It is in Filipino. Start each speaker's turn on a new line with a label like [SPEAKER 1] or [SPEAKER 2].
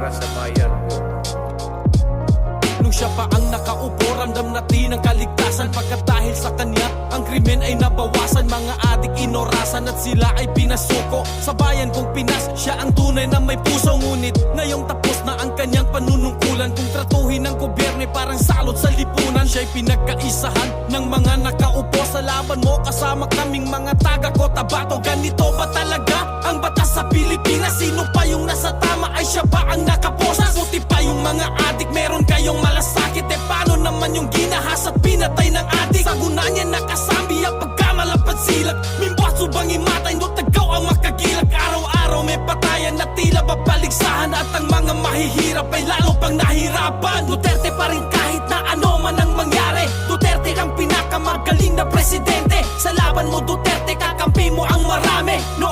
[SPEAKER 1] para sa bayan ko.
[SPEAKER 2] Nung siya pa ang nakaupo, ramdam natin ang kaligtasan. Pagkat dahil sa kanya, ang krimen ay nabawasan. Mga adik inorasan at sila ay pinasuko. Sa bayan kong Pinas, siya ang tunay na may puso. Ngunit ngayong tapos na ang kanyang panunungkulan. Kung tratuhin ng gobyerno parang salot sa lipunan. Siya'y pinagkaisahan ng mga nakaupo. Sa laban mo kasama kaming mga taga Cotabato. Ganito ba talaga ang batas sa Pilipinas? Sino pa yung nasa tama ay siya ba ang nakaposas? Buti pa yung mga adik, meron kayong malasakit. Paano naman yung ginahas at pinatay ng adik? Sa guna niya nakasambi ang pagkamalapad silak. Mimbuat subang imatay, no tagaw ang makagilak. Araw-araw may patayan na tila babaligsahan. At ang mga mahihirap ay lalo pang nahirapan. Duterte pa rin kahit na ano man ang mangyari. Duterte ang pinakamagaling na presidente. Sa laban mo Duterte, kakampi mo ang marami. No